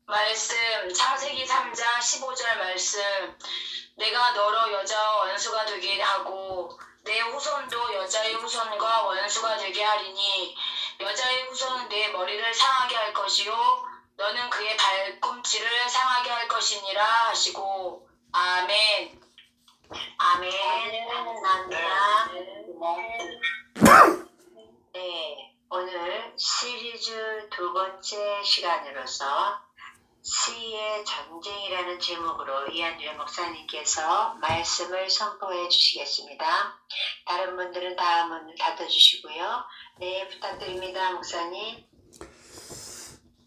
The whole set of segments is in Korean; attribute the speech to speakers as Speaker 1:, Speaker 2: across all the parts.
Speaker 1: 말씀 창세기 3장 15절 말씀. 내가 너로 여자와 원수가 되게 하고 내 후손도 여자의 후손과 원수가 되게 하리니 여자의 후손은 내 머리를 상하게 할 것이요 너는 그의 발꿈치를 상하게 할 것이니라 하시고. 아멘. 아멘. 감사합니다. 네, 오늘 시리즈 두 번째 시간으로서 시의 전쟁이라는 제목으로 이한주의 목사님께서 말씀을 선포해 주시겠습니다. 다른 분들은 다 문을 닫아주시고요. 네, 부탁드립니다, 목사님.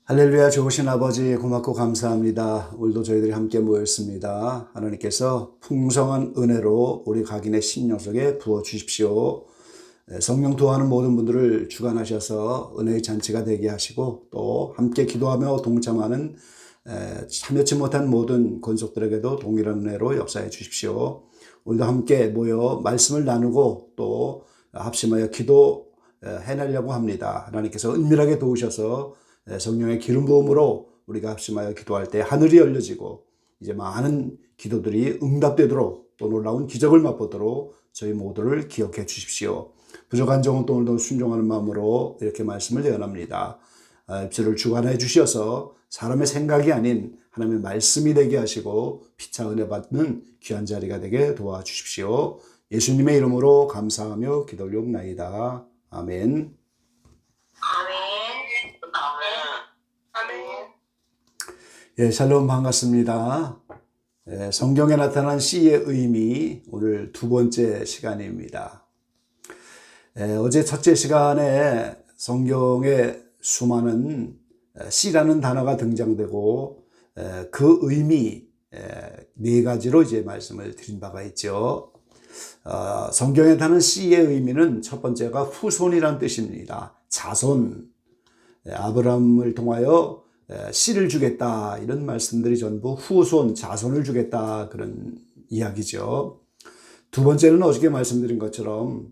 Speaker 2: 할렐루야. 좋으신 아버지 고맙고 감사합니다. 오늘도 저희들이 함께 모였습니다. 하나님께서 풍성한 은혜로 우리 각인의 심령 속에 부어주십시오. 성령 도하는 모든 분들을 주관하셔서 은혜의 잔치가 되게 하시고 또 함께 기도하며 동참하는 참여치 못한 모든 권속들에게도 동일한 은혜로 역사해 주십시오. 오늘도 함께 모여 말씀을 나누고 또 합심하여 기도 해내려고 합니다. 하나님께서 은밀하게 도우셔서 성령의 기름 부음으로 우리가 합심하여 기도할 때 하늘이 열려지고 이제 많은 기도들이 응답되도록 또 놀라운 기적을 맛보도록 저희 모두를 기억해 주십시오. 부족한 점은 또 오늘도 순종하는 마음으로 이렇게 말씀을 예언합니다. 입술을 주관해 주셔서 사람의 생각이 아닌 하나님의 말씀이 되게 하시고 피차 은혜 받는 귀한 자리가 되게 도와주십시오. 예수님의 이름으로 감사하며 기도 올려옵나이다. 아멘. 예, 샬롬 반갑습니다. 성경에 나타난 씨의 의미 오늘 두 번째 시간입니다. 어제 첫째 시간에 성경에 수많은 씨라는 단어가 등장되고 그 의미 네 가지로 이제 말씀을 드린 바가 있죠. 성경에 나타난 씨의 의미는 첫 번째가 후손이란 뜻입니다. 자손, 아브라함을 통하여 씨를 주겠다 이런 말씀들이 전부 후손, 자손을 주겠다 그런 이야기죠. 두 번째는 어저께 말씀드린 것처럼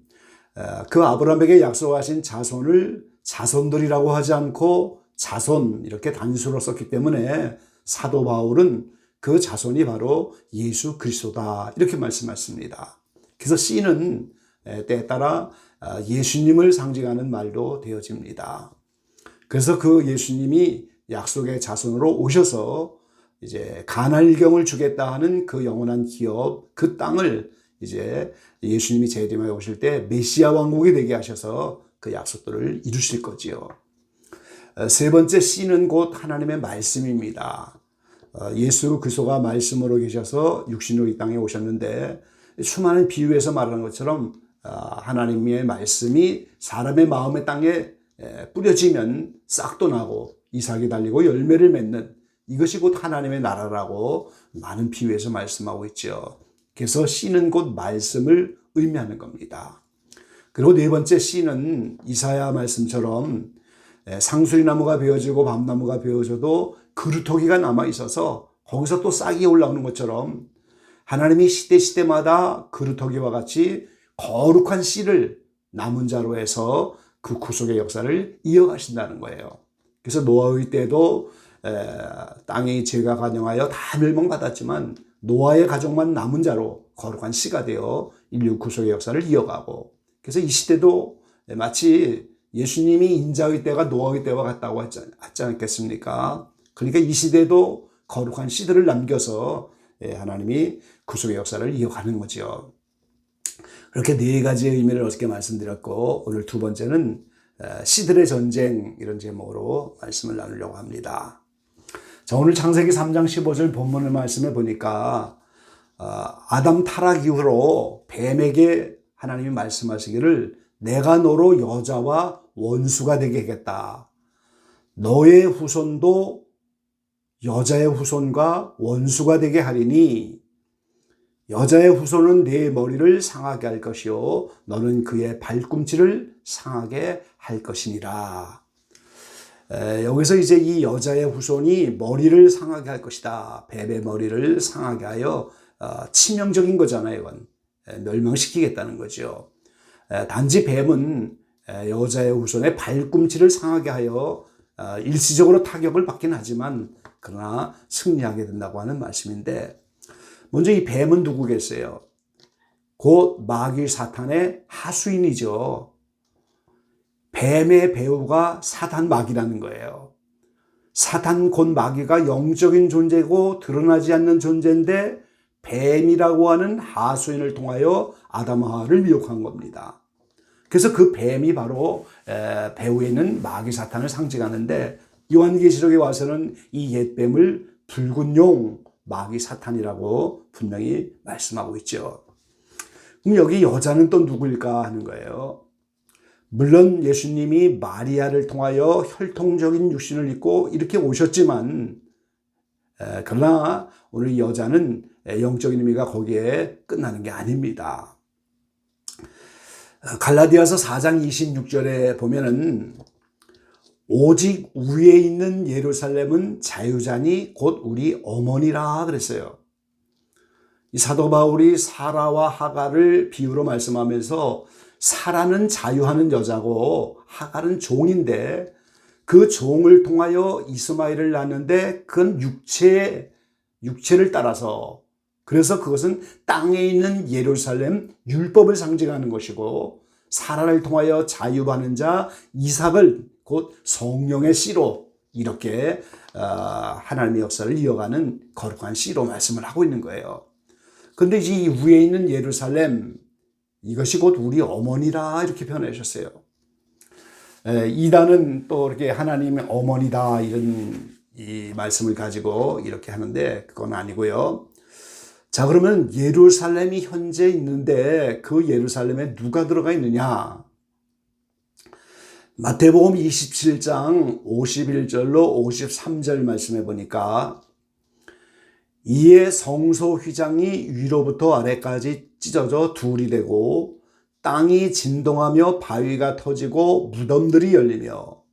Speaker 2: 그 아브라함에게 약속하신 자손을 자손들이라고 하지 않고 자손 이렇게 단수로 썼기 때문에 사도 바울은 그 자손이 바로 예수 그리스도다 이렇게 말씀하십니다. 그래서 씨는 때에 따라 예수님을 상징하는 말도 되어집니다. 그래서 그 예수님이 약속의 자손으로 오셔서 이제 가나일경을 주겠다 하는 그 영원한 기업, 그 땅을 이제 예수님이 재림하여 오실 때 메시아 왕국이 되게 하셔서 그 약속들을 이루실 거지요. 세 번째 씨는 곧 하나님의 말씀입니다. 예수 그리스도가 말씀으로 계셔서 육신으로 이 땅에 오셨는데 수많은 비유에서 말하는 것처럼 하나님의 말씀이 사람의 마음의 땅에 뿌려지면 싹도 나고 이삭이 달리고 열매를 맺는 이것이 곧 하나님의 나라라고 많은 비유에서 말씀하고 있죠. 그래서 씨는 곧 말씀을 의미하는 겁니다. 그리고 네 번째 씨는 이사야 말씀처럼 상수리나무가 베어지고 밤나무가 베어져도 그루터기가 남아 있어서 거기서 또 싹이 올라오는 것처럼 하나님이 시대마다 그루터기와 같이 거룩한 씨를 남은 자로 해서 그 구속의 역사를 이어가신다는 거예요. 그래서 노아의 때도 땅이 죄가 관영하여 다 멸망받았지만 노아의 가족만 남은 자로 거룩한 씨가 되어 인류 구속의 역사를 이어가고 그래서 이 시대도 마치 예수님이 인자의 때가 노아의 때와 같다고 하지 않겠습니까? 그러니까 이 시대도 거룩한 씨들을 남겨서 하나님이 구속의 역사를 이어가는 거죠. 그렇게 네 가지의 의미를 어저께 말씀드렸고 오늘 두 번째는 씨들의 전쟁 이런 제목으로 말씀을 나누려고 합니다. 자, 오늘 창세기 3장 15절 본문을 말씀해 보니까 아담 타락 이후로 뱀에게 하나님이 말씀하시기를 내가 너로 여자와 원수가 되게 하겠다. 너의 후손도 여자의 후손과 원수가 되게 하리니 여자의 후손은 네 머리를 상하게 할 것이요 너는 그의 발꿈치를 상하게 할 것이니라. 여기서 이제 이 여자의 후손이 머리를 상하게 할 것이다. 뱀의 머리를 상하게 하여 치명적인 거잖아요. 이건 멸망시키겠다는 거죠. 단지 뱀은 여자의 후손의 발꿈치를 상하게 하여 일시적으로 타격을 받긴 하지만 그러나 승리하게 된다고 하는 말씀인데, 먼저 이 뱀은 누구겠어요? 곧 마귀 사탄의 하수인이죠. 뱀의 배우가 사단 마귀라는 거예요. 사탄 곧 마귀가 영적인 존재고 드러나지 않는 존재인데 뱀이라고 하는 하수인을 통하여 아담과 하와를 미혹한 겁니다. 그래서 그 뱀이 바로 배후에 있는 마귀 사탄을 상징하는데, 요한계시록에 와서는 이 옛뱀을 붉은 용 마귀 사탄이라고 분명히 말씀하고 있죠. 그럼 여기 여자는 또 누구일까 하는 거예요. 물론 예수님이 마리아를 통하여 혈통적인 육신을 입고 이렇게 오셨지만, 그러나 오늘 이 여자는 영적인 의미가 거기에 끝나는 게 아닙니다. 갈라디아서 4장 26절에 보면은 오직 위에 있는 예루살렘은 자유자니 곧 우리 어머니라 그랬어요. 이 사도 바울이 사라와 하갈을 비유로 말씀하면서, 사라는 자유하는 여자고 하갈은 종인데 그 종을 통하여 이스마엘을 낳는데 그건 육체를 따라서, 그래서 그것은 땅에 있는 예루살렘 율법을 상징하는 것이고, 사라를 통하여 자유받는 자 이삭을 곧 성령의 씨로 이렇게 하나님의 역사를 이어가는 거룩한 씨로 말씀을 하고 있는 거예요. 그런데 이 위에 있는 예루살렘, 이것이 곧 우리 어머니라 이렇게 표현하셨어요. 이단은 또 이렇게 하나님의 어머니다 이런 이 말씀을 가지고 이렇게 하는데 그건 아니고요. 자, 그러면 예루살렘이 현재 있는데 그 예루살렘에 누가 들어가 있느냐? 마태복음 27장 51절로 53절 말씀해 보니까, 이에 성소 휘장이 위로부터 아래까지 찢어져 둘이 되고 땅이 진동하며 바위가 터지고 무덤들이 열리며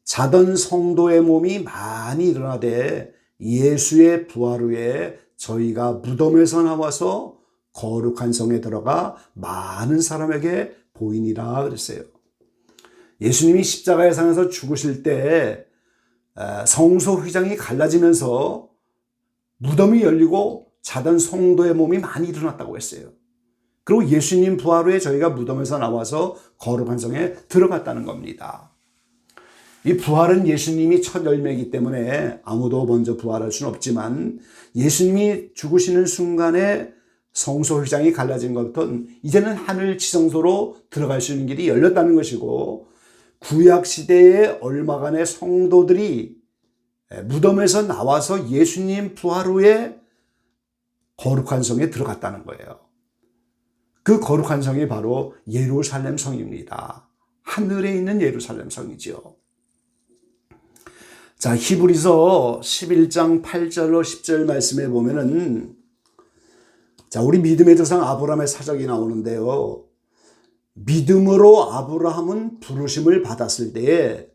Speaker 2: 자던 성도의 몸이 많이 일어나되 예수의 부활 후에 저희가 무덤에서 나와서 거룩한 성에 들어가 많은 사람에게 보이니라 그랬어요. 예수님이 십자가의 상에서 죽으실 때 성소 휘장이 갈라지면서 무덤이 열리고 자던 성도의 몸이 많이 일어났다고 했어요. 그리고 예수님 부활 후에 저희가 무덤에서 나와서 거룩한 성에 들어갔다는 겁니다. 이 부활은 예수님이 첫 열매이기 때문에 아무도 먼저 부활할 수는 없지만, 예수님이 죽으시는 순간에 성소 휘장이 갈라진 것부터 이제는 하늘 지성소로 들어갈 수 있는 길이 열렸다는 것이고, 구약 시대에 얼마간의 성도들이 무덤에서 나와서 예수님 부활 후에 거룩한 성에 들어갔다는 거예요. 그 거룩한 성이 바로 예루살렘 성입니다. 하늘에 있는 예루살렘 성이죠. 자, 히브리서 11장 8절로 10절 말씀에 보면은, 자, 우리 믿음의 조상 아브라함의 사적이 나오는데요. 믿음으로 아브라함은 부르심을 받았을 때에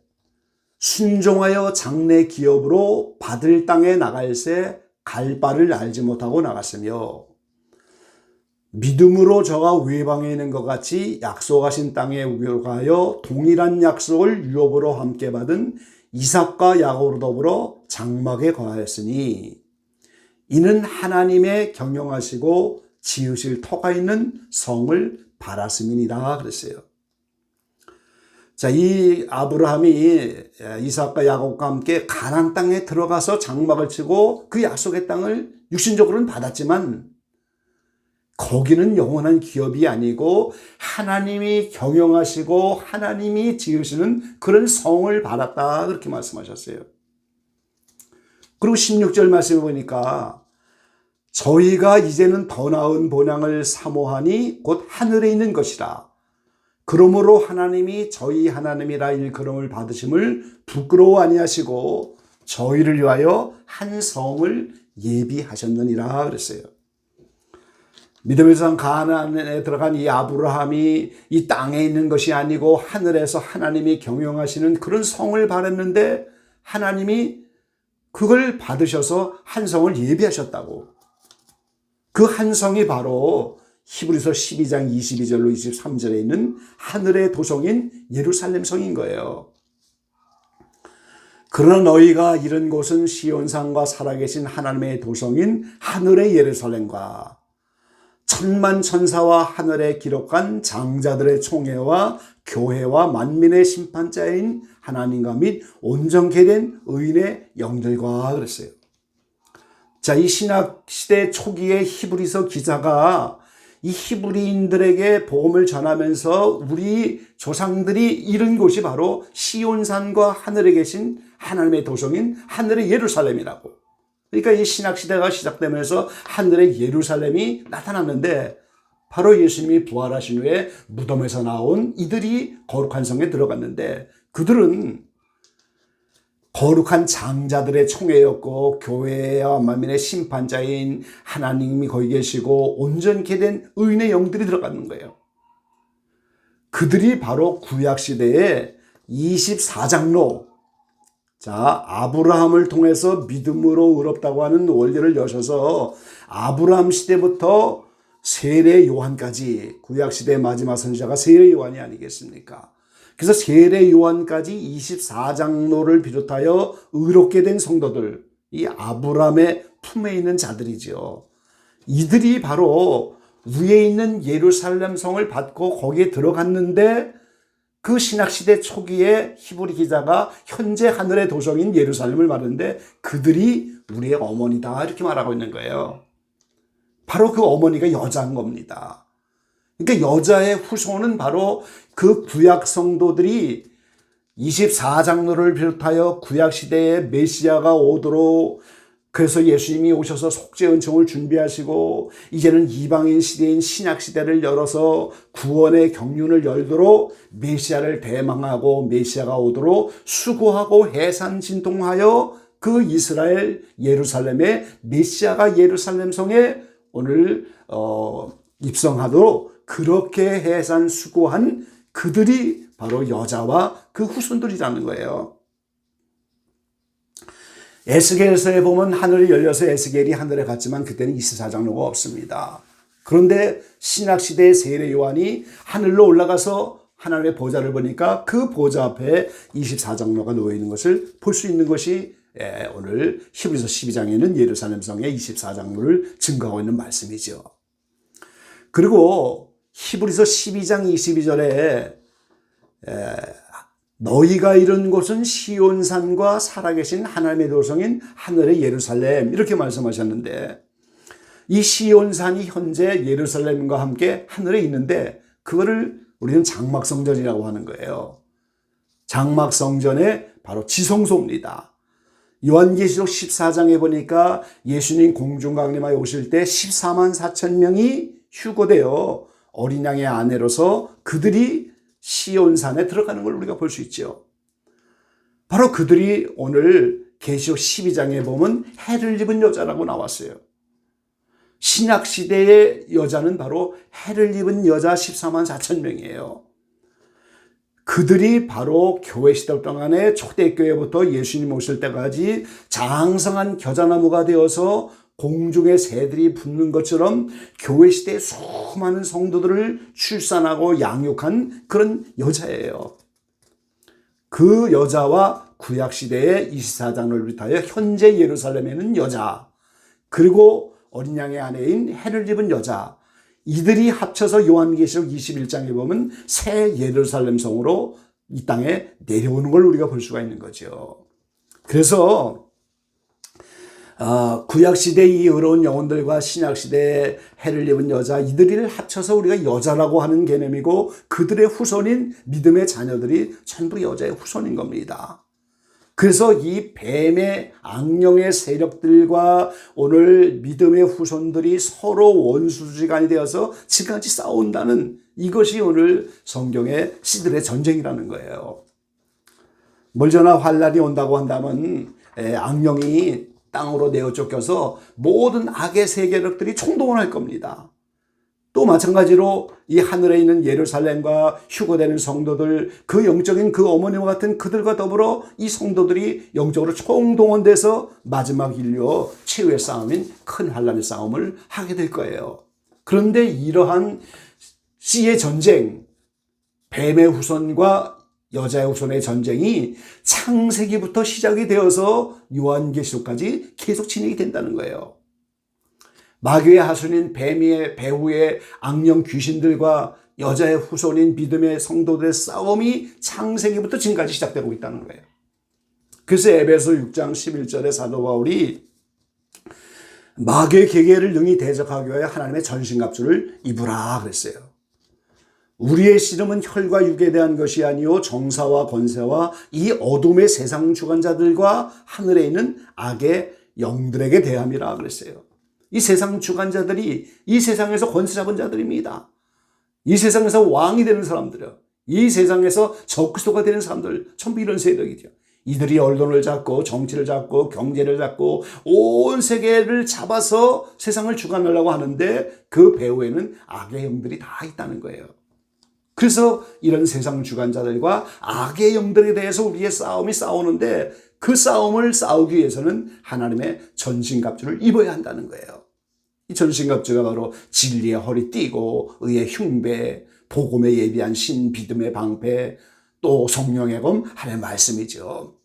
Speaker 2: 순종하여 장래 기업으로 받을 땅에 나갈새 갈 바를 알지 못하고 나갔으며, 믿음으로 저가 외방에 있는 것 같이 약속하신 땅에 우겨가여 동일한 약속을 유업으로 함께 받은 이삭과 야곱으로 더불어 장막에 거하였으니, 이는 하나님의 경영하시고 지으실 터가 있는 성을 바랐음이니라 그랬어요. 자, 이 아브라함이 이삭과 야곱과 함께 가나안 땅에 들어가서 장막을 치고 그 약속의 땅을 육신적으로는 받았지만, 거기는 영원한 기업이 아니고 하나님이 경영하시고 하나님이 지으시는 그런 성을 받았다 그렇게 말씀하셨어요. 그리고 16절 말씀해 보니까, 저희가 이제는 더 나은 본향을 사모하니 곧 하늘에 있는 것이라. 그러므로 하나님이 저희 하나님이라 일컬음을 받으심을 부끄러워 아니하시고 저희를 위하여 한 성을 예비하셨느니라 그랬어요. 믿음의 조상 가나안에 들어간 이 아브라함이 이 땅에 있는 것이 아니고 하늘에서 하나님이 경영하시는 그런 성을 바랐는데, 하나님이 그걸 받으셔서 한 성을 예비하셨다고. 그 한 성이 바로 히브리서 12장 22절로 23절에 있는 하늘의 도성인 예루살렘 성인 거예요. 그러나 너희가 이른 곳은 시온산과 살아계신 하나님의 도성인 하늘의 예루살렘과 천만 천사와 하늘에 기록한 장자들의 총회와 교회와 만민의 심판자인 하나님과 및 온전케 된 의인의 영들과 그랬어요. 자, 이 신약 시대 초기에 히브리서 기자가 이 히브리인들에게 복음을 전하면서 우리 조상들이 이른 곳이 바로 시온산과 하늘에 계신 하나님의 도성인 하늘의 예루살렘이라고. 그러니까 이 신약 시대가 시작되면서 하늘의 예루살렘이 나타났는데 바로 예수님이 부활하신 후에 무덤에서 나온 이들이 거룩한 성에 들어갔는데 그들은 거룩한 장자들의 총회였고 교회와 만민의 심판자인 하나님이 거기 계시고 온전케 된 의인의 영들이 들어가는 거예요. 그들이 바로 구약시대의 24장로, 자, 아브라함을 통해서 믿음으로 의롭다고 하는 원리를 여셔서 아브라함 시대부터 세례 요한까지, 구약시대의 마지막 선지자가 세례 요한이 아니겠습니까? 그래서 세례 요한까지 24장로를 비롯하여 의롭게 된 성도들, 이 아브라함의 품에 있는 자들이죠. 이들이 바로 위에 있는 예루살렘 성을 받고 거기에 들어갔는데 그 신약시대 초기에 히브리 기자가 현재 하늘의 도성인 예루살렘을 말하는데 그들이 우리의 어머니다 이렇게 말하고 있는 거예요. 바로 그 어머니가 여자인 겁니다. 그러니까 여자의 후손은 바로 그 구약 성도들이 24장로를 비롯하여 구약시대에 메시아가 오도록 그래서 예수님이 오셔서 속죄 은총을 준비하시고 이제는 이방인 시대인 신약시대를 열어서 구원의 경륜을 열도록 메시아를 대망하고 메시아가 오도록 수고하고 해산진통하여 그 이스라엘 예루살렘의 메시아가 예루살렘 성에 오늘 입성하도록 그렇게 해산 수고한 그들이 바로 여자와 그 후손들이라는 거예요. 에스겔서에 보면 하늘이 열려서 에스겔이 하늘에 갔지만 그때는 24장로가 없습니다. 그런데 신약시대의 세례 요한이 하늘로 올라가서 하나님의 보좌를 보니까 그 보좌 앞에 24장로가 놓여있는 것을 볼 수 있는 것이 오늘 히브리서 12장에는 예루살렘 성의 24장로를 증거하고 있는 말씀이죠. 그리고 히브리서 12장 22절에 너희가 이른 곳은 시온산과 살아계신 하나님의 도성인 하늘의 예루살렘 이렇게 말씀하셨는데 이 시온산이 현재 예루살렘과 함께 하늘에 있는데 그거를 우리는 장막성전이라고 하는 거예요. 장막성전의 바로 지성소입니다. 요한계시록 14장에 보니까 예수님 공중강림하여 오실 때 14만 4천 명이 휴거되어 어린 양의 아내로서 그들이 시온산에 들어가는 걸 우리가 볼 수 있죠. 바로 그들이 오늘 계시록 12장에 보면 해를 입은 여자라고 나왔어요. 신약시대의 여자는 바로 해를 입은 여자 14만 4천 명이에요. 그들이 바로 교회 시대 동안에 초대교회부터 예수님 오실 때까지 장성한 겨자나무가 되어서 공중에 새들이 붙는 것처럼 교회 시대에 수많은 성도들을 출산하고 양육한 그런 여자예요. 그 여자와 구약시대의 24장로를 비롯하여 현재 예루살렘에는 여자, 그리고 어린 양의 아내인 해를 입은 여자, 이들이 합쳐서 요한계시록 21장에 보면 새 예루살렘 성으로 이 땅에 내려오는 걸 우리가 볼 수가 있는 거죠. 그래서 구약시대의 이 어려운 영혼들과 신약시대의 해를 입은 여자, 이들을 합쳐서 우리가 여자라고 하는 개념이고 그들의 후손인 믿음의 자녀들이 전부 여자의 후손인 겁니다. 그래서 이 뱀의 악령의 세력들과 오늘 믿음의 후손들이 서로 원수지간이 되어서 지금까지 싸운다는 이것이 오늘 성경의 씨들의 전쟁이라는 거예요. 멀저나 환란이 온다고 한다면 악령이 땅으로 내어 쫓겨서 모든 악의 세계력들이 총동원 할 겁니다. 또 마찬가지로 이 하늘에 있는 예루살렘과 휴거되는 성도들, 그 영적인 그 어머니와 같은 그들과 더불어 이 성도들이 영적으로 총동원돼서 마지막 인류 최후의 싸움인 큰 환란의 싸움을 하게 될 거예요. 그런데 이러한 씨의 전쟁, 뱀의 후손과 여자의 후손의 전쟁이 창세기부터 시작이 되어서 요한계시록까지 계속 진행이 된다는 거예요. 마귀의 하수인 뱀의 배후의 악령 귀신들과 여자의 후손인 믿음의 성도들의 싸움이 창세기부터 지금까지 시작되고 있다는 거예요. 그래서 에베소 6장 11절에 사도 바울이 마귀의 계계를 능히 대적하기 위하여 하나님의 전신갑주를 입으라 그랬어요. 우리의 씨름은 혈과 육에 대한 것이 아니요 정사와 권세와 이 어둠의 세상 주관자들과 하늘에 있는 악의 영들에게 대함이라 그랬어요. 이 세상 주관자들이 이 세상에서 권세 잡은 자들입니다. 이 세상에서 왕이 되는 사람들이요. 이 세상에서 적그리스도가 되는 사람들, 전부 이런 세력이죠. 이들이 언론을 잡고 정치를 잡고 경제를 잡고 온 세계를 잡아서 세상을 주관하려고 하는데 그 배후에는 악의 영들이 다 있다는 거예요. 그래서 이런 세상 주관자들과 악의 영들에 대해서 우리의 싸움이 싸우는데 그 싸움을 싸우기 위해서는 하나님의 전신갑주를 입어야 한다는 거예요. 이 전신갑주가 바로 진리의 허리띠고 의의 흉배, 복음에 예비한 신, 믿음의 방패, 또 성령의 검, 하나님의 말씀이죠.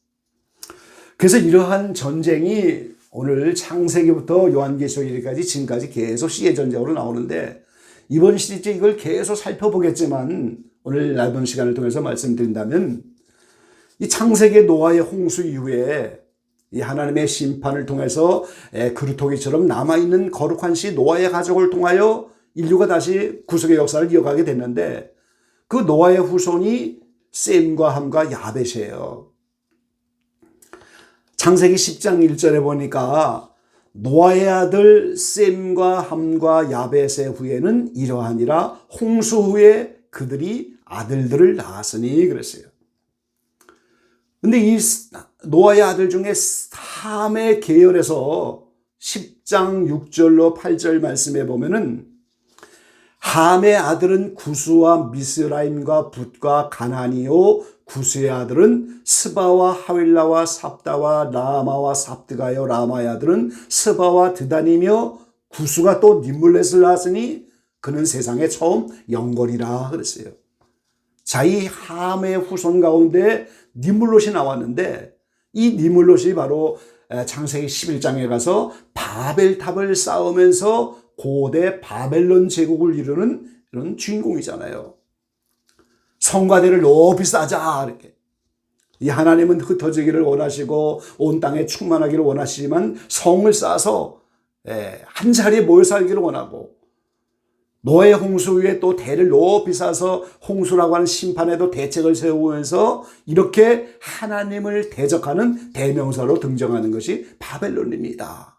Speaker 2: 그래서 이러한 전쟁이 오늘 창세기부터 요한계시록까지 지금까지 계속 씨의 전쟁으로 나오는데 이번 시리즈 이걸 계속 살펴보겠지만 오늘 짧은 시간을 통해서 말씀드린다면 이 창세기 노아의 홍수 이후에 이 하나님의 심판을 통해서 그루터기처럼 남아있는 거룩한 씨 노아의 가족을 통하여 인류가 다시 구속의 역사를 이어가게 됐는데 그 노아의 후손이 셈과 함과 야벳이에요. 창세기 10장 1절에 보니까 노아의 아들 셈과 함과 야벳의 후에는 이러하니라 홍수 후에 그들이 아들들을 낳았으니 그랬어요. 근데 이 노아의 아들 중에 함의 계열에서 10장 6절로 8절 말씀에 보면은 함의 아들은 구스와 미스라임과 붓과 가나니요 구스의 아들은 스바와 하윌라와 삽다와 라마와 삽드가요 라마의 아들은 스바와 드다니며 구스가 또 ним물렛을 낳았으니 그는 세상에 처음 영걸이라 그랬어요. 자, 이 함의 후손 가운데 ним물롯이 나왔는데 이 ним물롯이 바로 창세기 11장에 가서 바벨탑을 쌓으면서 고대 바벨론 제국을 이루는 이런 주인공이잖아요. 성과대를 높이 쌓자 이렇게. 이 하나님은 흩어지기를 원하시고 온 땅에 충만하기를 원하시지만 성을 쌓아서 한 자리에 모여 살기를 원하고 노아의 홍수 후에 또 대를 높이 쌓아서 홍수라고 하는 심판에도 대책을 세우면서 이렇게 하나님을 대적하는 대명사로 등장하는 것이 바벨론입니다.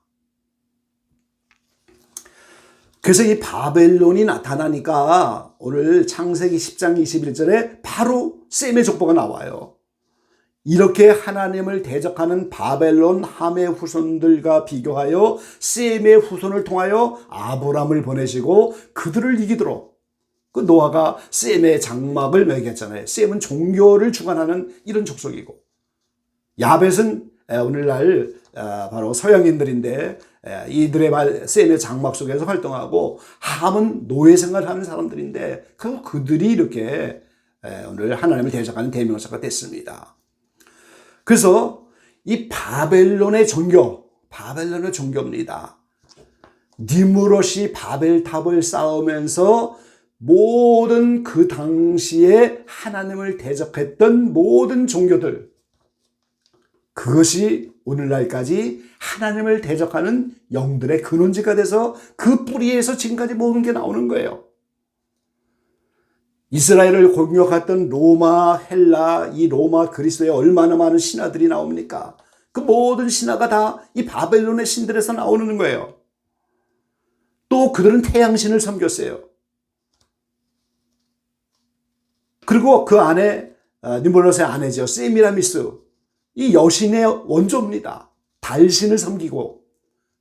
Speaker 2: 그래서 이 바벨론이 나타나니까 오늘 창세기 10장 21절에 바로 셈의 족보가 나와요. 이렇게 하나님을 대적하는 바벨론 함의 후손들과 비교하여 셈의 후손을 통하여 아브람을 보내시고 그들을 이기도록 그 노아가 셈의 장막을 매겼잖아요. 셈은 종교를 주관하는 이런 족속이고 야벳은 오늘날 바로 서양인들인데 이들의 셈의 장막 속에서 활동하고 함은 노예 생활을 하는 사람들인데 그들이 이렇게 오늘 하나님을 대적하는 대명사가 됐습니다. 그래서 이 바벨론의 종교입니다. 니무롯이 바벨탑을 쌓으면서 모든 그 당시에 하나님을 대적했던 모든 종교들, 그것이 오늘날까지 하나님을 대적하는 영들의 근원지가 돼서 그 뿌리에서 지금까지 모든 게 나오는 거예요. 이스라엘을 공격했던 로마, 헬라, 이 로마 그리스도에 얼마나 많은 신화들이 나옵니까? 그 모든 신화가 다 이 바벨론의 신들에서 나오는 거예요. 또 그들은 태양신을 섬겼어요. 그리고 그 안에 니몰롯의 아내죠. 세미라미스. 이 여신의 원조입니다. 달신을 섬기고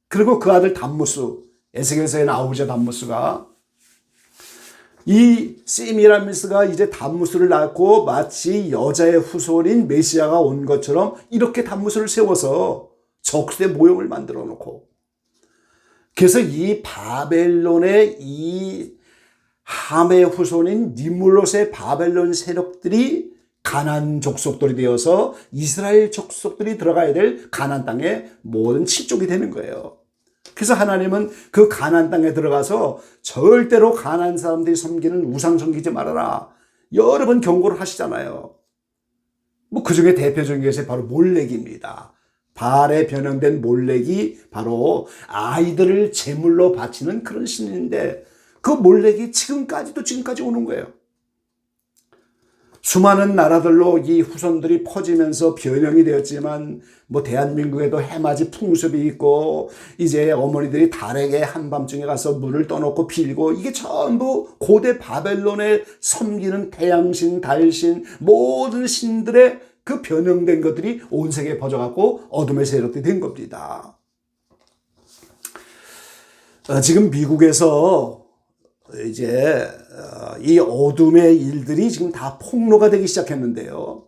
Speaker 2: 그리고 그 아들 담무스, 에스겔서에 나오죠. 담무스가 이 세미라미스가 이제 담무스를 낳고 마치 여자의 후손인 메시아가 온 것처럼 이렇게 담무스를 세워서 적수의 모형을 만들어 놓고 그래서 이 바벨론의 이 함의 후손인 니물롯의 바벨론 세력들이 가나안 족속들이 되어서 이스라엘 족속들이 들어가야 될 가나안 땅의 모든 칠족이 되는 거예요. 그래서 하나님은 그 가나안 땅에 들어가서 절대로 가나안 사람들이 섬기는 우상 섬기지 말아라, 여러 번 경고를 하시잖아요. 뭐 그 중에 대표적인 것이 바로 몰렉입니다. 바알에 변형된 몰렉이 바로 아이들을 제물로 바치는 그런 신인데, 그 몰렉이 지금까지 오는 거예요. 수많은 나라들로 이 후손들이 퍼지면서 변형이 되었지만, 뭐 대한민국에도 해맞이 풍습이 있고, 이제 어머니들이 달에게 한밤중에 가서 물을 떠놓고 빌고, 이게 전부 고대 바벨론에 섬기는 태양신, 달신, 모든 신들의 그 변형된 것들이 온 세계에 퍼져갖고 어둠의 세력들이 된 겁니다. 지금 미국에서 이제 이 어둠의 일들이 지금 다 폭로가 되기 시작했는데요.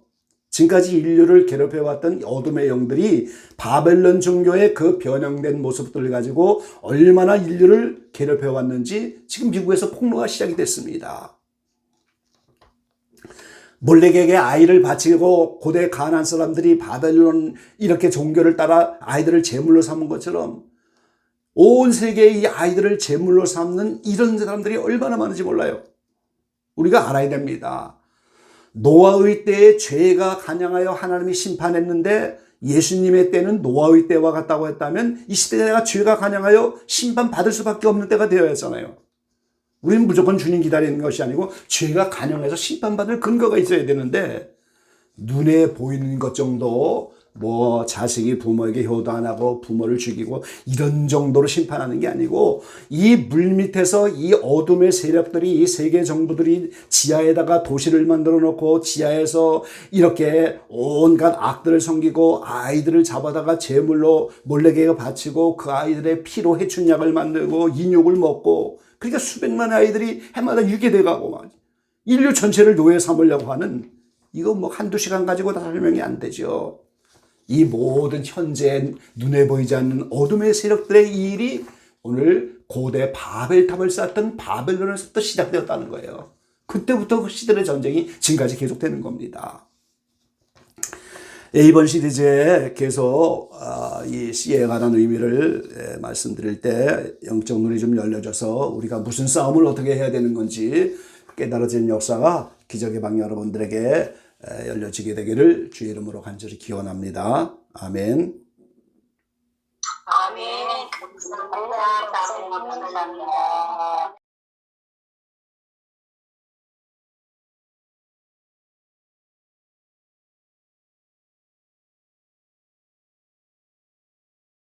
Speaker 2: 지금까지 인류를 괴롭혀왔던 어둠의 영들이 바벨론 종교의 그 변형된 모습들을 가지고 얼마나 인류를 괴롭혀왔는지 지금 미국에서 폭로가 시작이 됐습니다. 몰렉에게 아이를 바치고 고대 가나안 사람들이 바벨론 이렇게 종교를 따라 아이들을 제물로 삼은 것처럼 온 세계의 이 아이들을 제물로 삼는 이런 사람들이 얼마나 많은지 몰라요. 우리가 알아야 됩니다. 노아의 때에 죄가 간영하여 하나님이 심판했는데, 예수님의 때는 노아의 때와 같다고 했다면 이 시대가 죄가 간영하여 심판받을 수밖에 없는 때가 되어야 하잖아요. 우리는 무조건 주님 기다리는 것이 아니고 죄가 간영해서 심판받을 근거가 있어야 되는데, 눈에 보이는 것 정도, 뭐 자식이 부모에게 효도 안 하고 부모를 죽이고 이런 정도로 심판하는 게 아니고, 이 물밑에서 이 어둠의 세력들이, 이 세계 정부들이 지하에다가 도시를 만들어 놓고 지하에서 이렇게 온갖 악들을 섬기고 아이들을 잡아다가 제물로 몰렉에게 바치고 그 아이들의 피로 해춘약을 만들고 인육을 먹고, 그러니까 수백만의 아이들이 해마다 유괴돼 가고 막 인류 전체를 노예 삼으려고 하는, 이거 뭐 한두 시간 가지고 다 설명이 안 되죠. 이 모든 현재 눈에 보이지 않는 어둠의 세력들의 이 일이 오늘 고대 바벨탑을 쌓았던 바벨론에서부터 시작되었다는 거예요. 그때부터 그 시대의 전쟁이 지금까지 계속되는 겁니다. 이번 시리즈에 계속 이 씨에 관한 의미를 말씀드릴 때 영적 눈이 좀 열려져서 우리가 무슨 싸움을 어떻게 해야 되는 건지 깨달아지는 역사가 기적의 방 여러분들에게 열려지게 되기를 주의 이름으로 간절히 기원합니다. 아멘.
Speaker 1: 아멘. 감사합니다. 감사합니다.